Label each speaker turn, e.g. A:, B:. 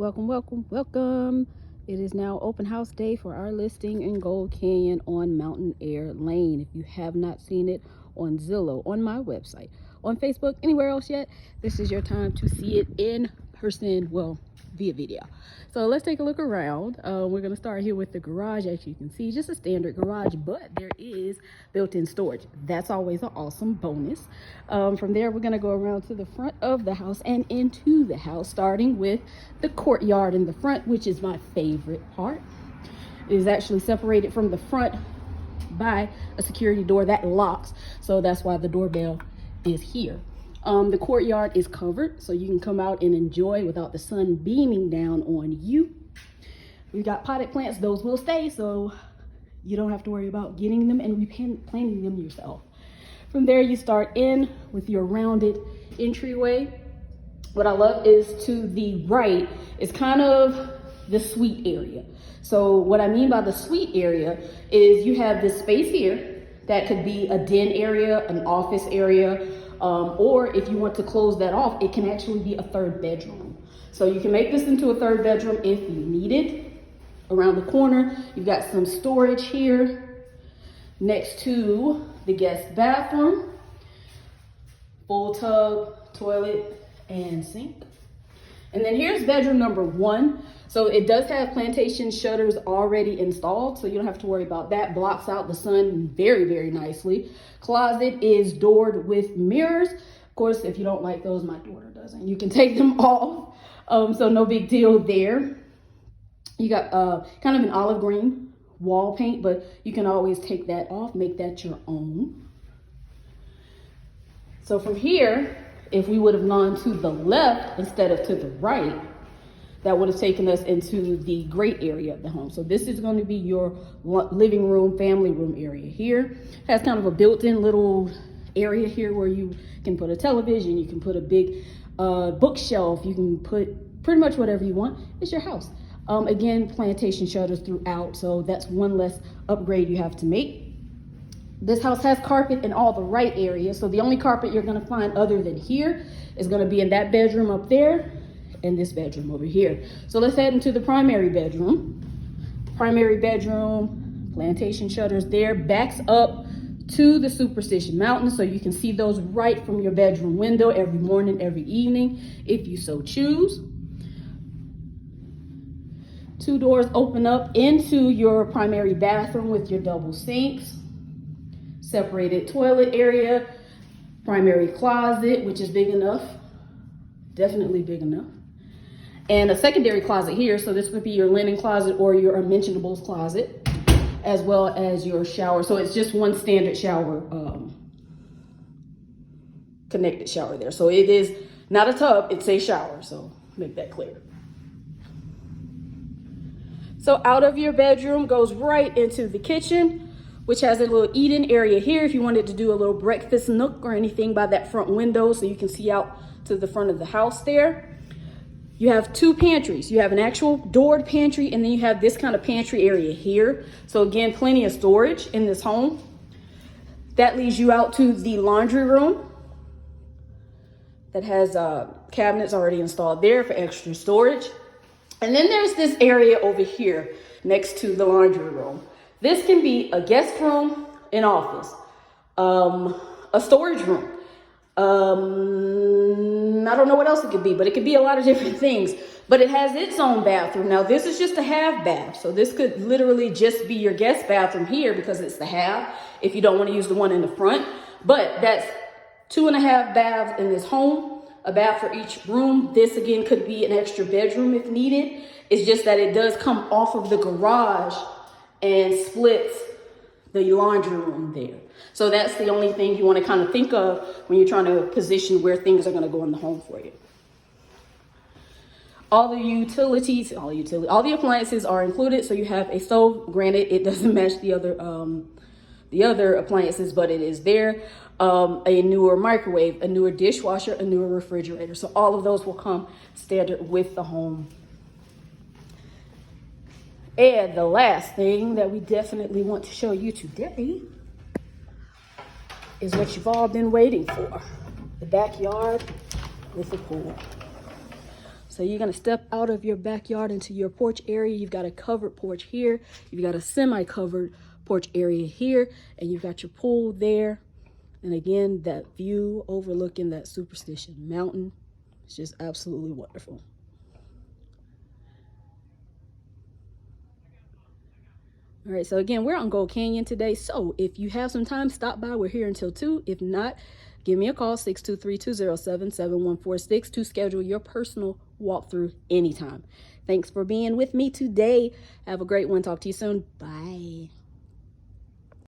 A: Welcome. It is now open house day for our listing in Gold Canyon on Mountain Air Lane. If you have not seen it on Zillow, on my website, on Facebook, anywhere else yet, this is your time to see it in person, well, via video. So let's take a look around. We're going to start here with the garage. As you can see, just a standard garage, but there is built-in storage. That's always an awesome bonus. From there, we're going to go around to the front of the house and into the house, starting with the courtyard in the front, which is my favorite part. It is actually separated from the front by a security door that locks, so that's why the doorbell is here. The courtyard is covered, so you can come out and enjoy without the sun beaming down on you. We've got potted plants. Those will stay, so you don't have to worry about getting them and replanting them yourself. From there, you start in with your rounded entryway. What I love is to the right is kind of the suite area. So what I mean by the suite area is you have this space here that could be a den area, an office area, or if you want to close that off, it can actually be a third bedroom. So you can make this into a third bedroom if you need it. Around the corner, you've got some storage here next to the guest bathroom, full tub, toilet, and sink. And then here's bedroom number 1. So it does have plantation shutters already installed, so you don't have to worry about that. Blocks out the sun very, very nicely. Closet is doored with mirrors. Of course, if you don't like those, my daughter doesn't. You can take them off, so no big deal there. You got kind of an olive green wall paint, but you can always take that off, make that your own. So from here, if we would have gone to the left instead of to the right, that would have taken us into the great area of the home. So this is going to be your living room, family room area here. Has kind of a built-in little area here where you can put a television, you can put a big bookshelf, you can put pretty much whatever you want. It's your house. Again, plantation shutters throughout, so that's one less upgrade you have to make. This house has carpet in all the right areas, so the only carpet you're going to find other than here is going to be in that bedroom up there and this bedroom over here. So let's head into the primary bedroom. Primary bedroom, plantation shutters there, backs up to the Superstition Mountains, so you can see those right from your bedroom window every morning, every evening, if you so choose. 2 doors open up into your primary bathroom with your double sinks. Separated toilet area, primary closet, which is big enough, definitely big enough. And a secondary closet here, so this would be your linen closet or your unmentionables closet, as well as your shower. So it's just one standard shower, connected shower there. So it is not a tub, it's a shower, so make that clear. So out of your bedroom goes right into the kitchen, which has a little eat-in area here if you wanted to do a little breakfast nook or anything by that front window, so you can see out to the front of the house there. You have 2 pantries. You have an actual doored pantry, and then you have this kind of pantry area here. So again, plenty of storage in this home. That leads you out to the laundry room that has cabinets already installed there for extra storage. And then there's this area over here next to the laundry room. This can be a guest room, an office, a storage room. I don't know what else it could be, but it could be a lot of different things. But it has its own bathroom. Now, this is just a half bath. So this could literally just be your guest bathroom here because it's the half if you don't want to use the one in the front. But that's 2.5 baths in this home, a bath for each room. This, again, could be an extra bedroom if needed. It's just that it does come off of the garage and splits the laundry room there. So that's the only thing you want to kind of think of when you're trying to position where things are going to go in the home for you. All the appliances are included. So you have a stove. Granted, it doesn't match the other appliances, but it is there. A newer microwave, a newer dishwasher, a newer refrigerator. So all of those will come standard with the home. And the last thing that we definitely want to show you today is what you've all been waiting for, the backyard with the pool. So So you're going to step out of your backyard into your porch area. You've got a covered porch here. You've got a semi-covered porch area here. And you've got your pool there. And again, that view overlooking that Superstition Mountain. It's just absolutely wonderful. All right, so again, we're on Gold Canyon today. So if you have some time, stop by. We're here until 2. If not, give me a call, 623-207-7146, to schedule your personal walkthrough anytime. Thanks for being with me today. Have a great one. Talk to you soon. Bye.